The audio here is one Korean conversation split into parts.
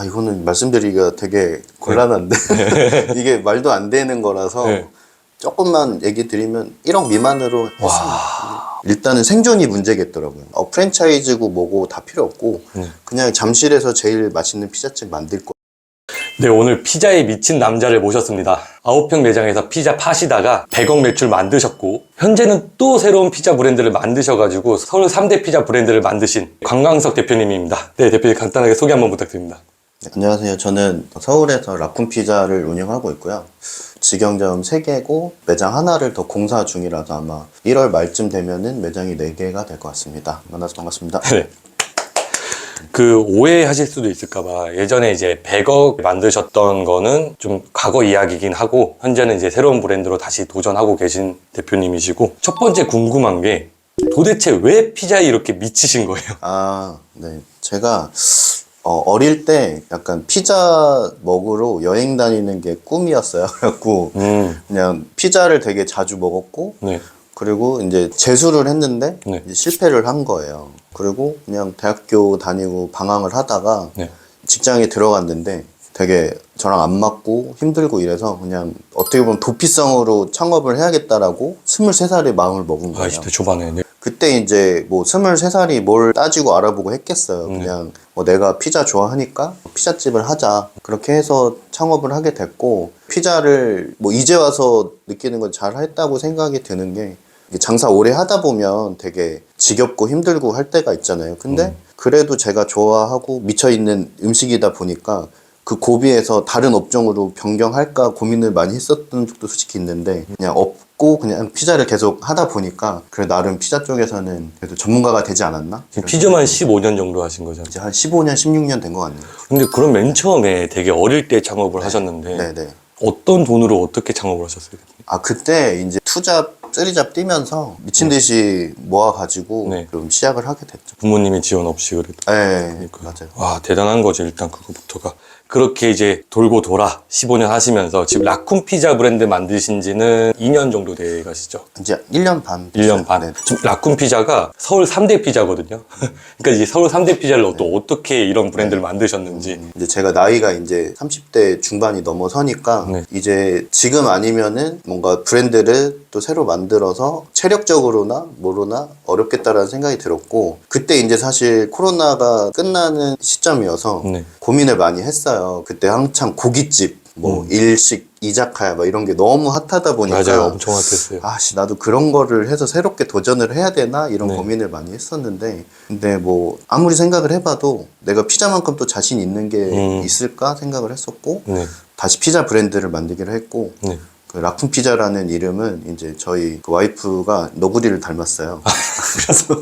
이거는 말씀드리기가 되게 곤란한데 이게 말도 안 되는 거라서 네. 조금만 얘기 드리면 1억 미만으로 했습니다. 일단은 생존이 문제겠더라고요. 프랜차이즈고 뭐고 다 필요 없고 그냥 잠실에서 제일 맛있는 피자집 만들 거. 네, 오늘 피자에 미친 남자를 모셨습니다. 9평 매장에서 피자 파시다가 100억 매출 만드셨고 현재는 또 새로운 피자 브랜드를 만드셔가지고 서울 3대 피자 브랜드를 만드신 광광석 대표님입니다. 네, 대표님 간단하게 소개 한번 부탁드립니다. 네, 안녕하세요. 저는 서울에서 라쿤 피자를 운영하고 있고요. 직영점 3개고 매장 하나를 더 공사 중이라서 아마 1월 말쯤 되면은 매장이 4개가 될 것 같습니다. 만나서 반갑습니다. 네. 그 오해하실 수도 있을까봐 예전에 이제 100억 만드셨던 거는 좀 과거 이야기이긴 하고 현재는 이제 새로운 브랜드로 다시 도전하고 계신 대표님이시고 첫 번째 궁금한 게 도대체 왜 피자에 이렇게 미치신 거예요? 네. 제가 어릴 때 약간 피자 먹으러 여행 다니는 게 꿈이었어요. 그래갖고 그냥 피자를 되게 자주 먹었고 네. 그리고 이제 재수를 했는데 네. 이제 실패를 한 거예요. 그리고 그냥 대학교 다니고 방황을 하다가 네. 직장에 들어갔는데 되게 저랑 안 맞고 힘들고 이래서 그냥 어떻게 보면 도피성으로 창업을 해야겠다라고 23살에 마음을 먹은 거예요. 20대 초반에. 네. 그때 이제 뭐 23살이 뭘 따지고 알아보고 했겠어요. 그냥 내가 피자 좋아하니까 피자집을 하자. 그렇게 해서 창업을 하게 됐고, 피자를 뭐 이제 와서 느끼는 건 잘 했다고 생각이 드는 게, 장사 오래 하다 보면 되게 지겹고 힘들고 할 때가 있잖아요. 근데 그래도 제가 좋아하고 미쳐있는 음식이다 보니까 그 고비에서 다른 업종으로 변경할까 고민을 많이 했었던 적도 솔직히 있는데 그냥 없고 그냥 피자를 계속 하다 보니까 그래 나름 피자 쪽에서는 그래도 전문가가 되지 않았나? 지금 피자만 15년 정도 하신 거잖아요. 이제 한 15년, 16년 된 것 같네요. 근데 그럼 맨 처음에 되게 어릴 때 창업을 하셨는데 네네. 어떤 돈으로 어떻게 창업을 하셨어요? 그때 이제 투잡, 쓰리잡 뛰면서 미친 듯이 모아가지고 네. 좀 시작을 하게 됐죠. 부모님의 지원 없이 그래도. 네, 맞아요. 와, 대단한 거죠, 일단 그거부터가. 그렇게 이제 돌고 돌아 15년 하시면서 지금 라쿤 피자 브랜드 만드신 지는 2년 정도 돼 가시죠? 이제 1년 반. 1년 반. 네. 지금 라쿤 피자가 서울 3대 피자거든요. 그러니까 이제 서울 3대 피자를 또 어떻게 이런 브랜드를 만드셨는지. 이제 제가 나이가 이제 30대 중반이 넘어서니까 네. 이제 지금 아니면은 뭔가 브랜드를 또 새로 만들어서 체력적으로나 뭐로나 어렵겠다라는 생각이 들었고, 그때 이제 사실 코로나가 끝나는 시점이어서 네. 고민을 많이 했어요. 그때 한창 고깃집, 뭐 일식, 이자카야 막 이런 게 너무 핫하다 보니까 맞아요, 엄청 핫했어요. 나도 그런 거를 해서 새롭게 도전을 해야 되나 이런 네. 고민을 많이 했었는데, 근데 뭐 아무리 생각을 해봐도 내가 피자만큼 또 자신 있는 게 있을까 생각을 했었고, 네. 다시 피자 브랜드를 만들기로 했고, 네. 그 라쿤 피자라는 이름은 이제 저희 그 와이프가 너구리를 닮았어요. 그래서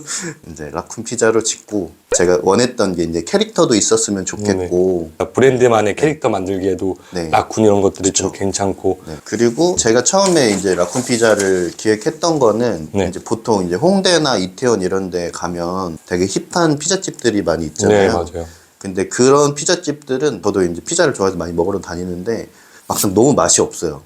이제 라쿤 피자로 짓고, 제가 원했던 게 이제 캐릭터도 있었으면 좋겠고, 그러니까 브랜드만의 캐릭터 만들기에도 네. 라쿤 이런 것들이 좀 괜찮고. 네. 그리고 제가 처음에 이제 라쿤 피자를 기획했던 거는 네. 이제 보통 이제 홍대나 이태원 이런 데 가면 되게 힙한 피자집들이 많이 있잖아요. 네, 맞아요. 근데 그런 피자집들은 저도 이제 피자를 좋아해서 많이 먹으러 다니는데 막상 너무 맛이 없어요.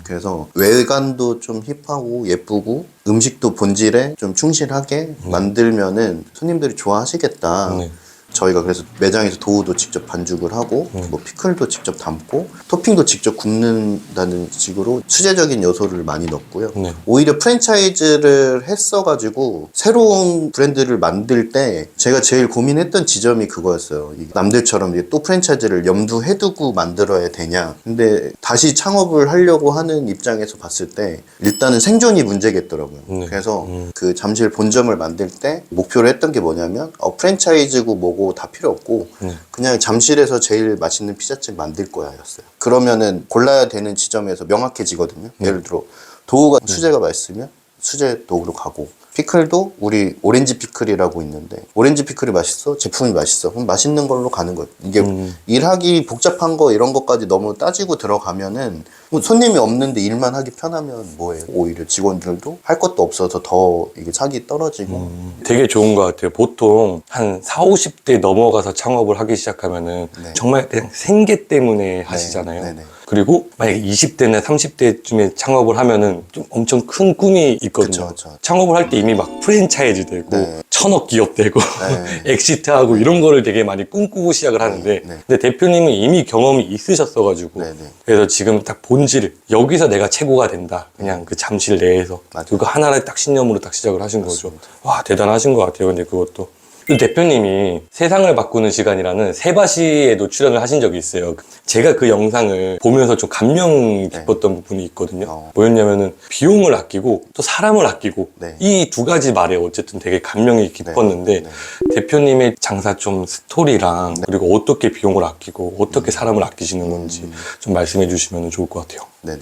그래서 외관도 좀 힙하고 예쁘고 음식도 본질에 좀 충실하게 만들면은 손님들이 좋아하시겠다. 네. 저희가 그래서 매장에서 도우도 직접 반죽을 하고 뭐 피클도 직접 담고 토핑도 직접 굽는다는 식으로 수제적인 요소를 많이 넣었고요. 네. 오히려 프랜차이즈를 했어가지고 새로운 브랜드를 만들 때 제가 제일 고민했던 지점이 그거였어요. 남들처럼 이제 또 프랜차이즈를 염두해 두고 만들어야 되냐. 근데 다시 창업을 하려고 하는 입장에서 봤을 때 일단은 생존이 문제겠더라고요. 네. 그래서 그 잠실 본점을 만들 때 목표로 했던 게 뭐냐면 프랜차이즈고 뭐고 다 필요 없고 그냥 잠실에서 제일 맛있는 피자집 만들 거야 였어요. 그러면은 골라야 되는 지점에서 명확해지거든요. 예를 들어 도우가 수제가 맛있으면 수제 도우로 가고, 피클도 우리 오렌지 피클이라고 있는데 오렌지 피클이 맛있어? 제품이 맛있어? 그럼 맛있는 걸로 가는 거예요. 이게 일하기 복잡한 거 이런 것까지 너무 따지고 들어가면은 뭐 손님이 없는데 일만 하기 편하면 뭐예요? 오히려 직원들도 할 것도 없어서 더 이게 차기 떨어지고. 되게 좋은 것 같아요. 보통 한 40, 50대 넘어가서 창업을 하기 시작하면은 네. 정말 그냥 생계 때문에 하시잖아요. 네네. 그리고 만약에 20대나 30대쯤에 창업을 하면은 좀 엄청 큰 꿈이 있거든요. 그쵸. 창업을 할 때 이미 막 프랜차이즈 되고 네. 1000억 기업 되고 네. 엑시트하고 이런 거를 되게 많이 꿈꾸고 시작을 하는데 네. 근데 대표님은 이미 경험이 있으셨어가지고 네. 그래서 지금 딱 본질 여기서 내가 최고가 된다 그냥 그 잠실 내에서 맞아요. 그거 하나를 딱 신념으로 딱 시작을 하신 거죠. 와 대단하신 것 같아요. 근데 그것도 그 대표님이 세상을 바꾸는 시간이라는 세바시에도 출연을 하신 적이 있어요. 제가 그 영상을 보면서 좀 감명 깊었던 부분이 있거든요. 뭐였냐면은 비용을 아끼고 또 사람을 아끼고 네. 이 두 가지 말에 어쨌든 되게 감명이 깊었는데 네. 대표님의 장사 좀 스토리랑 그리고 어떻게 비용을 아끼고 어떻게 사람을 아끼시는 건지 좀 말씀해 주시면 좋을 것 같아요. 네네.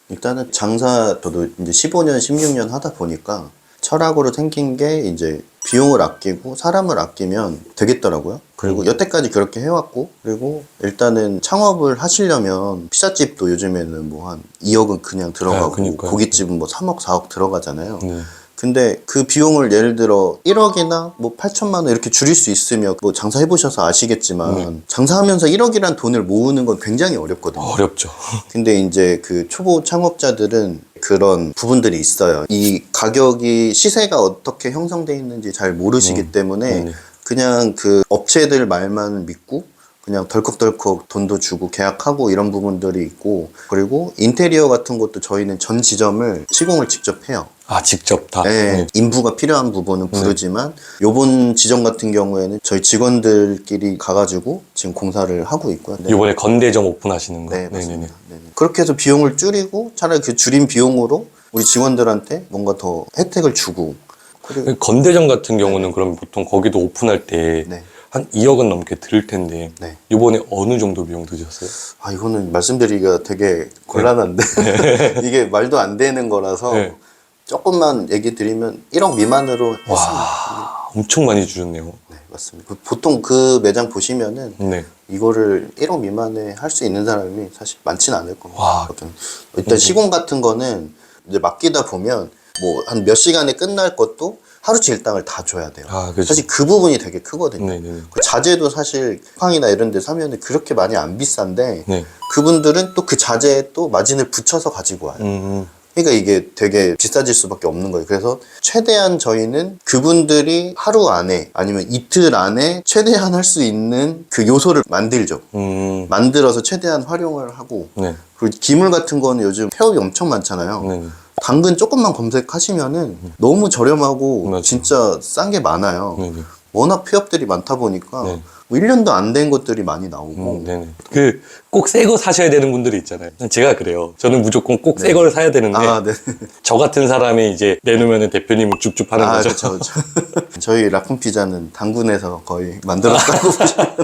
일단은 장사 저도 이제 15년, 16년 하다 보니까 철학으로 생긴 게 이제 비용을 아끼고 사람을 아끼면 되겠더라고요. 그리고 여태까지 그렇게 해왔고, 그리고 일단은 창업을 하시려면 피자집도 요즘에는 뭐 한 2억은 그냥 들어가고, 그러니까요. 고깃집은 뭐 3억, 4억 들어가잖아요. 네. 근데 그 비용을 예를 들어 1억이나 뭐 8천만 원 이렇게 줄일 수 있으면 뭐 장사해보셔서 아시겠지만 장사하면서 1억이란 돈을 모으는 건 굉장히 어렵거든요. 어렵죠. 근데 이제 그 초보 창업자들은 그런 부분들이 있어요. 이 가격이 시세가 어떻게 형성돼 있는지 잘 모르시기 때문에 그냥 그 업체들 말만 믿고 그냥 덜컥덜컥 돈도 주고 계약하고 이런 부분들이 있고, 그리고 인테리어 같은 것도 저희는 전 지점을 시공을 직접 해요. 아 직접 다. 네, 인부가 필요한 부분은 부르지만 요번 지점 같은 경우에는 저희 직원들끼리 가가지고 지금 공사를 하고 있고요. 네. 이번에 건대점 오픈하시는 거. 네, 맞습니다. 네네. 그렇게 해서 비용을 줄이고 차라리 그 줄인 비용으로 우리 직원들한테 뭔가 더 혜택을 주고. 그리고 건대점 같은 경우는 그럼 보통 거기도 오픈할 때 네. 한 2억은 넘게 들 텐데 네. 이번에 어느 정도 비용 드셨어요? 아, 이거는 말씀드리기가 되게 곤란한데 이게 말도 안 되는 거라서 네. 조금만 얘기 드리면 1억 미만으로 했습니다. 와 엄청 많이 주셨네요. 네, 맞습니다. 보통 그 매장 보시면은 네. 이거를 1억 미만에 할 수 있는 사람이 사실 많지는 않을 겁니다. 와. 일단 시공 같은 거는 이제 맡기다 보면 뭐 한 몇 시간에 끝날 것도 하루치 일당을 다 줘야 돼요. 아, 그렇죠. 사실 그 부분이 되게 크거든요. 네네네. 그 자재도 사실 쿠팡이나 이런 데 사면 그렇게 많이 안 비싼데 네. 그분들은 또 그 자재에 또 마진을 붙여서 가지고 와요. 그러니까 이게 되게 비싸질 수밖에 없는 거예요. 그래서 최대한 저희는 그분들이 하루 안에 아니면 이틀 안에 최대한 할 수 있는 그 요소를 만들죠. 만들어서 최대한 활용을 하고. 네. 그리고 기물 같은 거는 요즘 폐업이 엄청 많잖아요. 네. 당근 조금만 검색하시면은 너무 저렴하고 맞아요. 진짜 싼 게 많아요. 네네. 워낙 폐업들이 많다 보니까 네. 뭐 1년도 안 된 것들이 많이 나오고. 네네. 그 꼭 새 거 사셔야 되는 분들이 있잖아요. 제가 그래요. 저는 무조건 꼭 새 거를 사야 되는데 아, 네. 저 같은 사람이 이제 내놓으면은 대표님은 줍줍하는 아, 거죠. 그렇죠. 저희 라쿤 피자는 당군에서 거의 만들었다고 보시면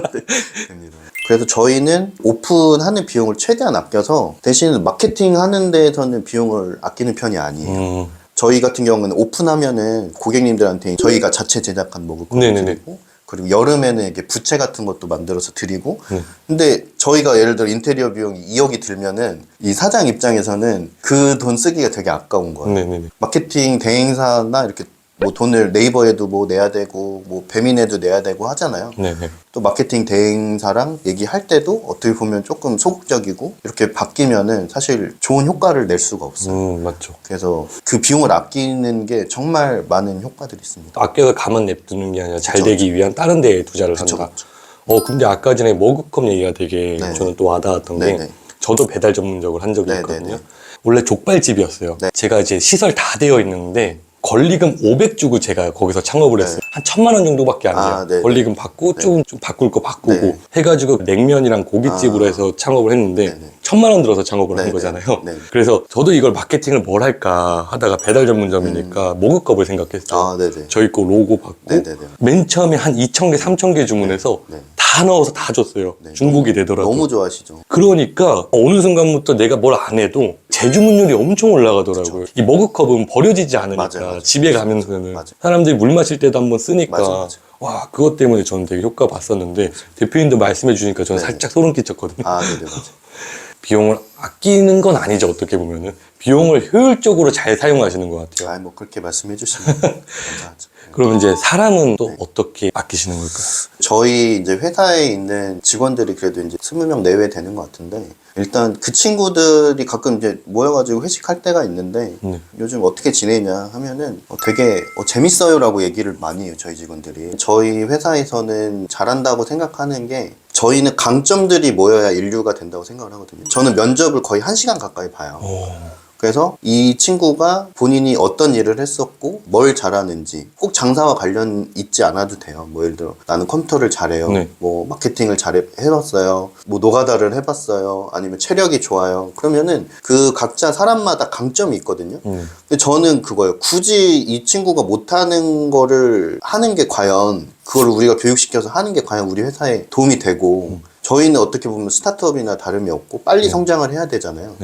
됩니다. 그래서 저희는 오픈하는 비용을 최대한 아껴서 대신 마케팅 하는 데에서는 비용을 아끼는 편이 아니에요. 저희 같은 경우는 오픈하면은 고객님들한테 저희가 자체 제작한 먹을 네네네. 거 드리고, 그리고 여름에는 이렇게 부채 같은 것도 만들어서 드리고. 근데 저희가 예를 들어 인테리어 비용이 2억이 들면은 이 사장 입장에서는 그 돈 쓰기가 되게 아까운 거예요. 네네네. 마케팅 대행사나 이렇게 뭐 돈을 네이버에도 뭐 내야 되고 뭐 배민에도 내야 되고 하잖아요. 네네. 또 마케팅 대행사랑 얘기할 때도 어떻게 보면 조금 소극적이고 이렇게 바뀌면은 사실 좋은 효과를 낼 수가 없어요. 맞죠. 그래서 그 비용을 아끼는 게 정말 많은 효과들이 있습니다. 아껴서 가만 냅두는 게 아니라 잘 그쵸, 되기 위한 다른 데에 투자를 그쵸, 한다. 그쵸. 근데 아까 전에 머그컵 얘기가 되게 네. 저는 또 와닿았던 게 네네. 저도 배달 전문적으로 한 적이 네네네. 있거든요. 원래 족발집이었어요. 네. 제가 이제 시설 다 되어 있는데 권리금 500 주고 제가 거기서 창업을 했어요. 한 1000만 원 정도밖에 안 돼요. 아, 네네. 권리금 받고 좀 바꿀 거 바꾸고 네. 해가지고 냉면이랑 고깃집으로 해서 창업을 했는데 네네. 1000만 원 들어서 창업을 한 네네. 거잖아요. 네네. 그래서 저도 이걸 마케팅을 뭘 할까 하다가 배달 전문점이니까 머그컵을 생각했어요. 아, 네네. 저희 거 로고 받고 네네네. 맨 처음에 한 2,000개, 3,000개 주문해서 네. 다 넣어서 다 줬어요. 중복이 되더라고요. 너무 좋아하시죠? 그러니까 어느 순간부터 내가 뭘 안 해도 재주문율이 엄청 올라가더라고요. 이 머그컵은 버려지지 않으니까 맞아요. 집에 가면서는 맞아요. 사람들이 물 마실 때도 한번 쓰니까 맞아요. 와 그것 때문에 저는 되게 효과 봤었는데 대표님도 말씀해 주니까 저는 네. 살짝 소름 끼쳤거든요. 아, 네네, 맞아요. 비용을 아끼는 건 아니죠. 어떻게 보면은 비용을 효율적으로 잘 사용하시는 것 같아요. 아, 뭐 그렇게 말씀해 주시면 감사하죠. 그럼 이제 사람은 또 어떻게 아끼시는 걸까요? 저희 이제 회사에 있는 직원들이 그래도 이제 20명 내외 되는 것 같은데, 일단 그 친구들이 가끔 이제 모여가지고 회식할 때가 있는데, 네. 요즘 어떻게 지내냐 하면은 되게 재밌어요라고 얘기를 많이 해요, 저희 직원들이. 저희 회사에서는 잘한다고 생각하는 게, 저희는 강점들이 모여야 인류가 된다고 생각을 하거든요. 저는 면접을 거의 1시간 가까이 봐요. 그래서 이 친구가 본인이 어떤 일을 했었고 뭘 잘하는지, 꼭 장사와 관련 있지 않아도 돼요. 뭐 예를 들어 나는 컴퓨터를 잘해요. 네. 뭐 마케팅을 해봤어요. 뭐 노가다를 해봤어요. 아니면 체력이 좋아요. 그러면은 그 각자 사람마다 강점이 있거든요. 근데 저는 그거예요. 굳이 이 친구가 못하는 거를 하는 게 과연, 그걸 우리가 교육시켜서 하는 게 과연 우리 회사에 도움이 되고, 저희는 어떻게 보면 스타트업이나 다름이 없고 빨리 성장을 해야 되잖아요.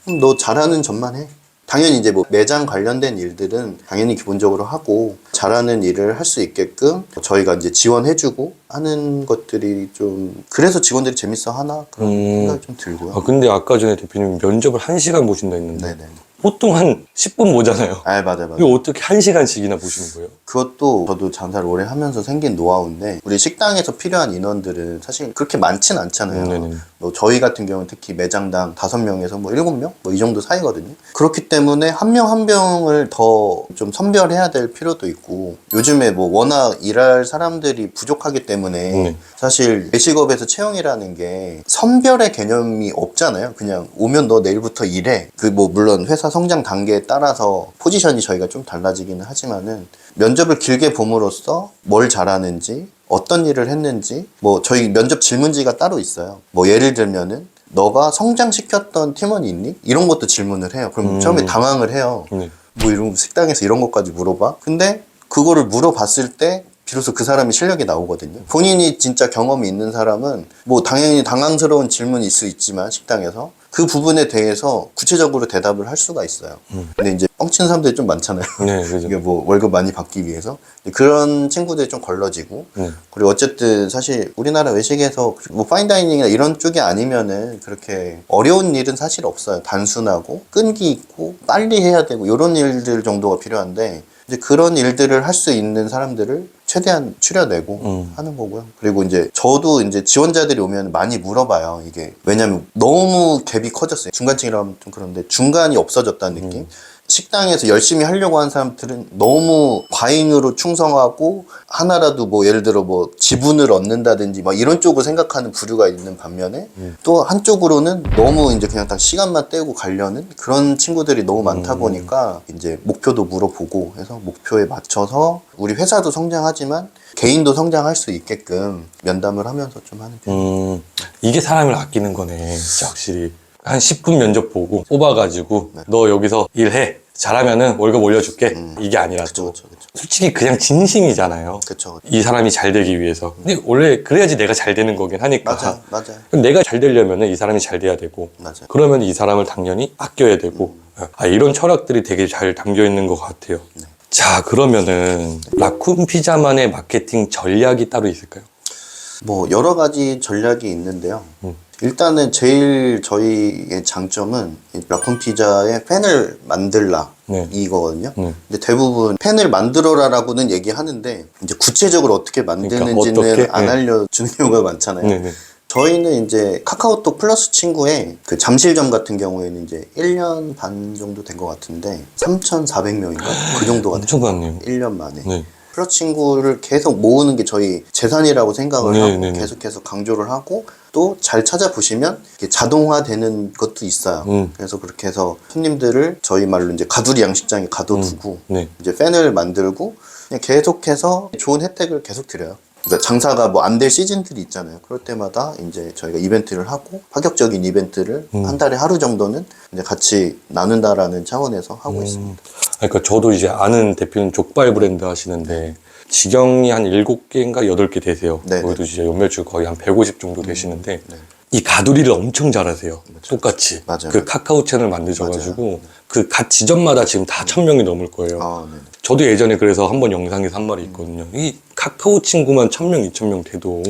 그럼 너 잘하는 점만 해. 당연히 이제 뭐 매장 관련된 일들은 당연히 기본적으로 하고, 잘하는 일을 할 수 있게끔 저희가 이제 지원해주고 하는 것들이 좀, 그래서 직원들이 재밌어 하나 그런 생각이 좀 들고요. 아, 근데 아까 전에 대표님 면접을 1시간 보신다 했는데 네네. 보통 한 10분 보잖아요. 아, 맞아요. 이거 어떻게 1시간씩이나 보시는 거예요? 그것도 저도 장사를 오래 하면서 생긴 노하우인데, 우리 식당에서 필요한 인원들은 사실 그렇게 많진 않잖아요. 네네. 뭐 저희 같은 경우는 특히 매장당 5명에서 뭐 7명? 뭐 이 정도 사이거든요. 그렇기 때문에 한 명 한 명을 더 좀 선별해야 될 필요도 있고, 요즘에 뭐 워낙 일할 사람들이 부족하기 때문에 사실 외식업에서 채용이라는 게 선별의 개념이 없잖아요. 그냥 오면 너 내일부터 일해. 그 뭐 물론 회사 성장 단계에 따라서 포지션이 저희가 좀 달라지기는 하지만은, 면접을 길게 봄으로써 뭘 잘하는지, 어떤 일을 했는지, 뭐 저희 면접 질문지가 따로 있어요. 뭐 예를 들면은 너가 성장시켰던 팀원이 있니? 이런 것도 질문을 해요. 그럼 처음에 당황을 해요. 뭐 이런 식당에서 이런 것까지 물어봐? 근데 그거를 물어봤을 때 비로소 그 사람의 실력이 나오거든요. 본인이 진짜 경험이 있는 사람은 뭐 당연히 당황스러운 질문이 있을 수 있지만 식당에서 그 부분에 대해서 구체적으로 대답을 할 수가 있어요. 근데 이제 뻥치는 사람들이 좀 많잖아요. 네, 그죠. 이게 뭐 월급 많이 받기 위해서. 그런 친구들이 좀 걸러지고. 그리고 어쨌든 사실 우리나라 외식에서 뭐 파인다이닝이나 이런 쪽이 아니면은 그렇게 어려운 일은 사실 없어요. 단순하고 끈기 있고 빨리 해야 되고 이런 일들 정도가 필요한데, 이제 그런 일들을 할 수 있는 사람들을 최대한 추려내고 하는 거고요. 그리고 이제 저도 이제 지원자들이 오면 많이 물어봐요. 이게 왜냐면 너무 갭이 커졌어요. 중간층이라고 하면 좀 그런데 중간이 없어졌다는 느낌. 식당에서 열심히 하려고 하는 사람들은 너무 과잉으로 충성하고, 하나라도 뭐 예를 들어 뭐 지분을 얻는다든지 막 이런 쪽을 생각하는 부류가 있는 반면에, 또 한쪽으로는 너무 이제 그냥 딱 시간만 때우고 가려는 그런 친구들이 너무 많다 보니까 이제 목표도 물어보고 해서 목표에 맞춰서 우리 회사도 성장하지만 개인도 성장할 수 있게끔 면담을 하면서 좀 하는 편이에요. 이게 사람을 아끼는 거네, 진짜 확실히. 한 10분 면접 보고 뽑아가지고 너 여기서 일해, 잘하면은 월급 올려줄게, 이게 아니라 또 그쵸. 솔직히 그냥 진심이잖아요. 그쵸. 이 사람이 잘 되기 위해서. 근데 원래 그래야지 내가 잘 되는 거긴 하니까. 맞아요. 그럼 내가 잘 되려면은 이 사람이 잘 돼야 되고, 맞아요. 그러면 이 사람을 당연히 아껴야 되고. 아, 이런 철학들이 되게 잘 담겨 있는 것 같아요. 자, 그러면은 라쿤 피자만의 마케팅 전략이 따로 있을까요? 뭐 여러 가지 전략이 있는데요. 일단은 제일 저희의 장점은 라쿤 피자의 팬을 만들라, 이거거든요. 근데 대부분 팬을 만들어라라고는 얘기하는데 이제 구체적으로 어떻게 만드는지는 어떻게? 안 알려주는 경우가 많잖아요. 저희는 이제 카카오톡 플러스 친구에 그 잠실점 같은 경우에는 이제 1년 반 정도 된 것 같은데 3,400명인가? 그 정도가 엄청 됐어요. 많네요. 1년 만에. 플러스 친구를 계속 모으는 게 저희 재산이라고 생각을 하고 계속해서 강조를 하고, 또 잘 찾아보시면 이렇게 자동화되는 것도 있어요. 그래서 그렇게 해서 손님들을 저희 말로 이제 가두리 양식장에 가둬두고 이제 팬을 만들고 그냥 계속해서 좋은 혜택을 계속 드려요. 그러니까 장사가 뭐 안 될 시즌들이 있잖아요. 그럴 때마다 이제 저희가 이벤트를 하고, 파격적인 이벤트를 한 달에 하루 정도는 이제 같이 나눈다라는 차원에서 하고 있습니다. 그러니까 저도 이제 아는 대표는 족발 브랜드 하시는데 직영이 한 7개인가 8개 되세요. 거기도 이제 연매출 거의 한 150 정도 되시는데 이 가두리를 엄청 잘하세요. 똑같이. 그 카카오 채널 만드셔가지고 그 각 지점마다 지금 다 1,000명이 넘을 거예요. 저도 예전에 그래서 한번 영상에서 한 말이 있거든요. 이 카카오 친구만 1,000명, 2,000명 돼도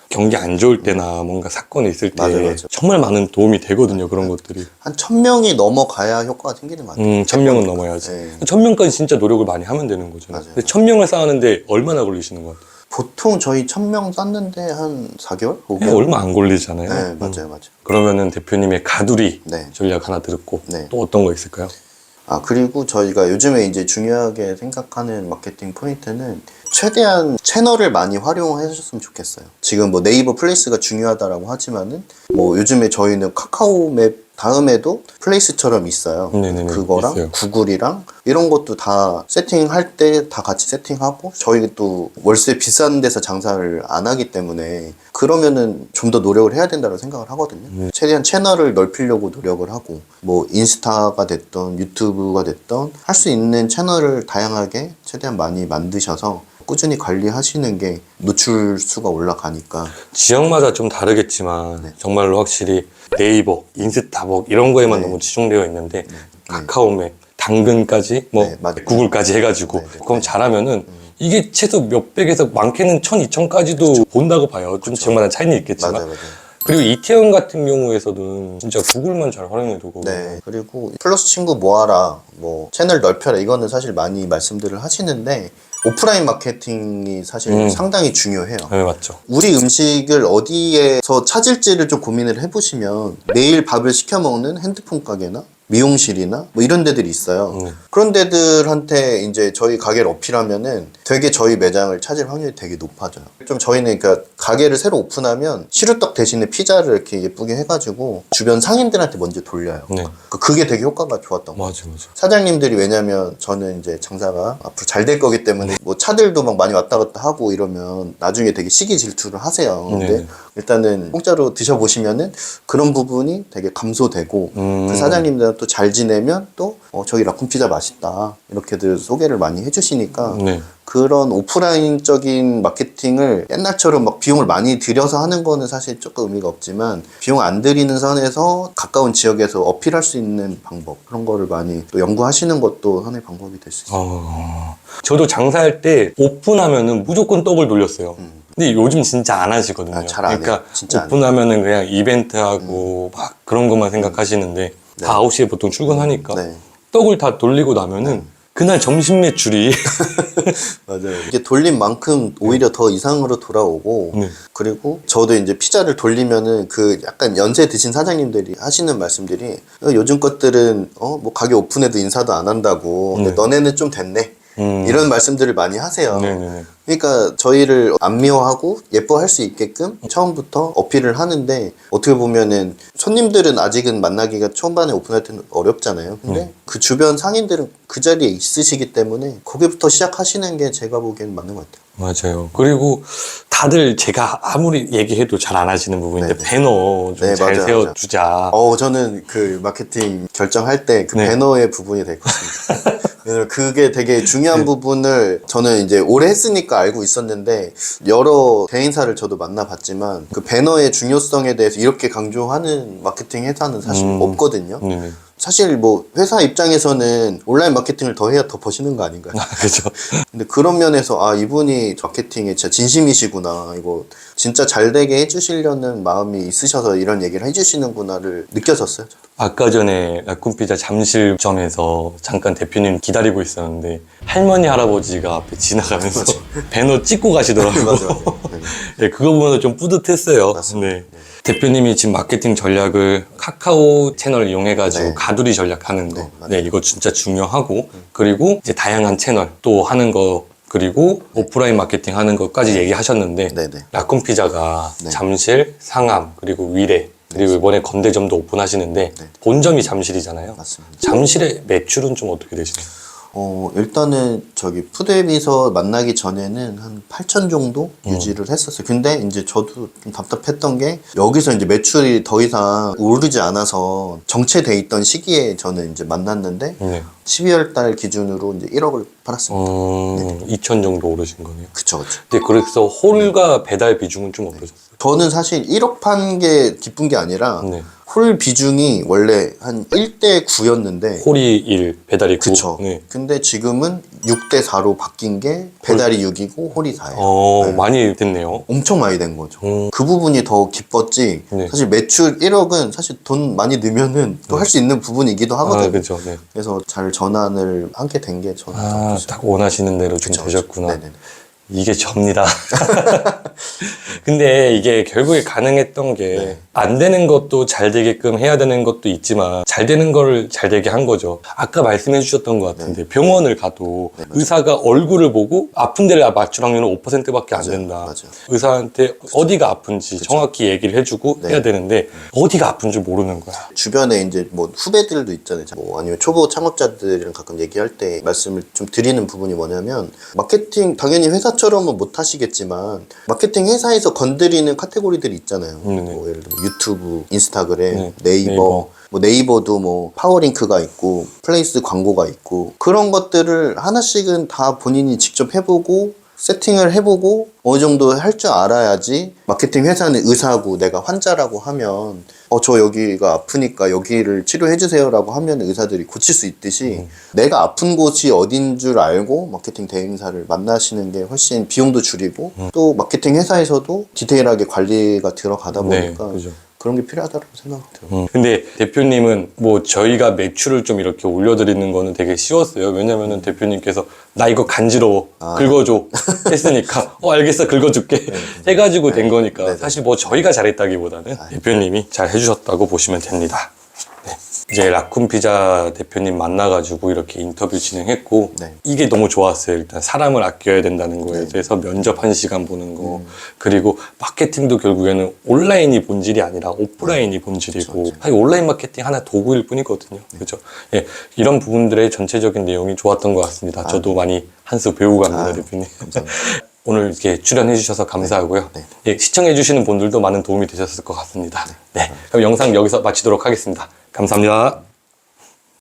경기 안 좋을 때나 뭔가 사건이 있을 때 맞아요. 정말 많은 도움이 되거든요. 그런 것들이. 한 1000명이 넘어가야 효과가 생기는 것 같아요. 1000명은 넘어야지. 네. 1000명까지 진짜 노력을 많이 하면 되는 거잖아요. 맞아요. 근데 1000명을 쌓았는데 얼마나 걸리시는 것 같아요? 보통 저희 1000명 쌌는데 한 4개월? 5개월? 얼마 안 걸리잖아요. 네, 맞아요. 그러면은 대표님의 가두리 네. 전략 하나 들었고 네. 또 어떤 거 있을까요? 그리고 저희가 요즘에 이제 중요하게 생각하는 마케팅 포인트는 최대한 채널을 많이 활용해 주셨으면 좋겠어요. 지금 뭐 네이버 플레이스가 중요하다라고 하지만은 뭐 요즘에 저희는 카카오맵 다음에도 플레이스처럼 있어요. 네네네, 그거랑 있어요. 구글이랑 이런 것도 다 세팅할 때 다 같이 세팅하고 저희 또 월세 비싼 데서 장사를 안 하기 때문에 그러면은 좀 더 노력을 해야 된다고 생각을 하거든요. 최대한 채널을 넓히려고 노력을 하고 뭐 인스타가 됐던 유튜브가 됐던 할 수 있는 채널을 다양하게 최대한 많이 만드셔서 꾸준히 관리하시는 게 노출 수가 올라가니까. 지역마다 좀 다르겠지만 네. 정말로 확실히 네이버, 인스타벅 이런 거에만 네. 너무 치중되어 있는데 카카오맵, 당근까지 뭐 네, 맞아요. 구글까지 해가지고 네, 네. 그럼 잘하면은 이게 최소 몇백에서 많게는 1000, 2000까지도 본다고 봐요. 좀 지역마다 차이는 있겠지만. 맞아요. 그리고 이태원 같은 경우에서는 진짜 구글만 잘 활용해두고 네. 그리고 플러스 친구 모아라, 뭐 채널 넓혀라 이거는 사실 많이 말씀들을 하시는데 오프라인 마케팅이 사실 상당히 중요해요. 네, 맞죠. 우리 음식을 어디에서 찾을지를 좀 고민을 해보시면 매일 밥을 시켜 먹는 핸드폰 가게나 미용실이나 뭐 이런 데들이 있어요. 그런 데들한테 이제 저희 가게를 어필하면은 되게 저희 매장을 찾을 확률이 되게 높아져요. 좀 저희는 그러니까 가게를 새로 오픈하면 시루떡 대신에 피자를 이렇게 예쁘게 해가지고 주변 상인들한테 먼저 돌려요. 네. 그게 되게 효과가 좋았던 거예요. 맞아. 사장님들이 왜냐면 저는 이제 장사가 앞으로 잘 될 거기 때문에 뭐 차들도 막 많이 왔다 갔다 하고 이러면 나중에 되게 시기 질투를 하세요. 근데 네. 일단은 공짜로 드셔보시면은 그런 부분이 되게 감소되고 그 사장님들은 또 잘 지내면 또 저기 라쿤피자 맛있다 이렇게들 소개를 많이 해주시니까 네. 그런 오프라인적인 마케팅을 옛날처럼 막 비용을 많이 들여서 하는 거는 사실 조금 의미가 없지만 비용 안 들이는 선에서 가까운 지역에서 어필할 수 있는 방법 그런 거를 많이 또 연구하시는 것도 하나의 방법이 될 수 있어요. 저도 장사할 때 오픈하면은 무조건 떡을 돌렸어요. 근데 요즘 진짜 안 하시거든요. 잘 안 해요. 그러니까 진짜 안 오픈하면은 그냥 이벤트하고 막 그런 것만 생각하시는데 다 9시에 보통 출근하니까 네. 떡을 다 돌리고 나면은 그날 점심 매출이 맞아요. 이게 돌린 만큼 오히려 더 이상으로 돌아오고 네. 그리고 저도 이제 피자를 돌리면은 그 약간 연세 드신 사장님들이 하시는 말씀들이 요즘 것들은 뭐 가게 오픈해도 인사도 안 한다고 근데 너네는 좀 됐네 이런 말씀들을 많이 하세요. 네네네. 그러니까 저희를 안 미워하고 예뻐할 수 있게끔 처음부터 어필을 하는데 어떻게 보면은 손님들은 아직은 만나기가 초반에 오픈할 때는 어렵잖아요. 근데 그 주변 상인들은 그 자리에 있으시기 때문에 거기부터 시작하시는 게 제가 보기엔 맞는 것 같아요. 맞아요. 그리고 다들 제가 아무리 얘기해도 잘 안 하시는 부분인데 네네. 배너 좀 네, 잘 맞아요, 세워주자. 저는 그 마케팅 결정할 때 그 네. 배너의 부분이 되게 컸습니다. 왜냐면 그게 되게 중요한 부분을 저는 이제 오래 했으니까 알고 있었는데 여러 대행사를 저도 만나봤지만 그 배너의 중요성에 대해서 이렇게 강조하는 마케팅 회사는 사실 없거든요. 네네. 사실 뭐 회사 입장에서는 온라인 마케팅을 더 해야 더 버시는 거 아닌가요? 그죠. 근데 그런 면에서 이분이 마케팅에 진짜 진심이시구나 이거 진짜 잘 되게 해주시려는 마음이 있으셔서 이런 얘기를 해주시는구나를 느껴졌어요. 저도. 아까 전에 라쿤피자 잠실점에서 잠깐 대표님 기다리고 있었는데 할머니 할아버지가 앞에 지나가면서 배너 찍고 가시더라고요. 맞아요. 네, 그거 보면서 좀 뿌듯했어요. 네. 대표님이 지금 마케팅 전략을 카카오 채널을 이용해가지고 네. 가두리 전략 하는 거. 네, 맞아요. 네, 이거 진짜 중요하고 그리고 이제 다양한 채널 또 하는 거 그리고 오프라인 마케팅 하는 것까지 얘기하셨는데 네네. 라쿤피자가 네. 잠실, 상암 그리고 위례 그리고 이번에 건대점도 오픈하시는데 본점이 잠실이잖아요. 맞습니다. 잠실의 매출은 좀 어떻게 되시나요? 일단은 저기 푸드앱에서 만나기 전에는 한 8천 정도 유지를 했었어요. 근데 이제 저도 좀 답답했던 게 여기서 이제 매출이 더 이상 오르지 않아서 정체돼 있던 시기에 저는 이제 만났는데 네. 12월 달 기준으로 이제 1억을 팔았습니다. 2천 정도 오르신 거네요. 그쵸, 그쵸. 근데 그래서 홀과 배달 비중은 좀 어떠셨어요? 저는 사실 1억 판 게 기쁜 게 아니라 네. 홀 비중이 원래 한 1대 9였는데 홀이 1, 배달이 9. 그쵸. 네. 근데 지금은 6대 4로 바뀐 게 배달이 6이고 홀이 4예요. 네. 많이 됐네요. 엄청 많이 된 거죠. 그 부분이 더 기뻤지. 네. 사실 매출 1억은 사실 돈 많이 넣으면은 또 할 수 있는 부분이기도 하거든요. 그죠. 네. 그래서 잘 전환을 하게 된 게 저는 좀 그죠. 딱 원하시는 대로 좀 그쵸, 되셨구나. 그쵸. 네네네. 이게 접니다. 근데 이게 결국에 가능했던 게 안 되는 것도 잘 되게끔 해야 되는 것도 있지만 잘 되는 거를 잘 되게 한 거죠. 아까 말씀해 주셨던 것 같은데 병원을 가도 의사가 얼굴을 보고 아픈 데를 맞출 확률은 5%밖에 안 된다. 맞아요. 의사한테 어디가 아픈지 정확히 얘기를 해주고 해야 되는데 어디가 아픈 줄 모르는 거야. 주변에 이제 뭐 후배들도 있잖아요. 뭐 아니면 초보 창업자들이랑 가끔 얘기할 때 말씀을 좀 드리는 부분이 뭐냐면 마케팅 당연히 회사처럼은 못 하시겠지만 마케팅 회사에서 건드리는 카테고리들이 있잖아요. 뭐 예를 들어 유튜브, 인스타그램, 네이버. 뭐 네이버도 뭐 파워링크가 있고 플레이스 광고가 있고 그런 것들을 하나씩은 다 본인이 직접 해보고 세팅을 해보고 어느 정도 할 줄 알아야지 마케팅 회사는 의사고 내가 환자라고 하면 저 여기가 아프니까 여기를 치료해주세요 라고 하면 의사들이 고칠 수 있듯이 내가 아픈 곳이 어딘 줄 알고 마케팅 대행사를 만나시는 게 훨씬 비용도 줄이고 또 마케팅 회사에서도 디테일하게 관리가 들어가다 보니까 그죠. 그런 게 필요하다고 생각돼요. 근데 대표님은 뭐 저희가 매출을 좀 이렇게 올려드리는 거는 되게 쉬웠어요. 왜냐면은 대표님께서 나 이거 간지러워 긁어줘 했으니까 알겠어 긁어줄게 해가지고 된 거니까 사실 뭐 저희가 잘했다기보다는 대표님이 잘 해주셨다고 보시면 됩니다. 네. 이제 라쿤피자 대표님 만나가지고 이렇게 인터뷰 진행했고 이게 너무 좋았어요. 일단 사람을 아껴야 된다는 거에 대해서 면접 1시간 보는 거 그리고 마케팅도 결국에는 온라인이 본질이 아니라 오프라인이 본질이고 사실 온라인 마케팅 하나 도구일 뿐이거든요. 그렇죠? 예, 이런 부분들의 전체적인 내용이 좋았던 것 같습니다. 저도 많이 한 수 배우고 갑니다, 대표님. 오늘 이렇게 출연해 주셔서 감사하고요. 예, 시청해 주시는 분들도 많은 도움이 되셨을 것 같습니다. 네, 그럼 영상 여기서 마치도록 하겠습니다. 감사합니다.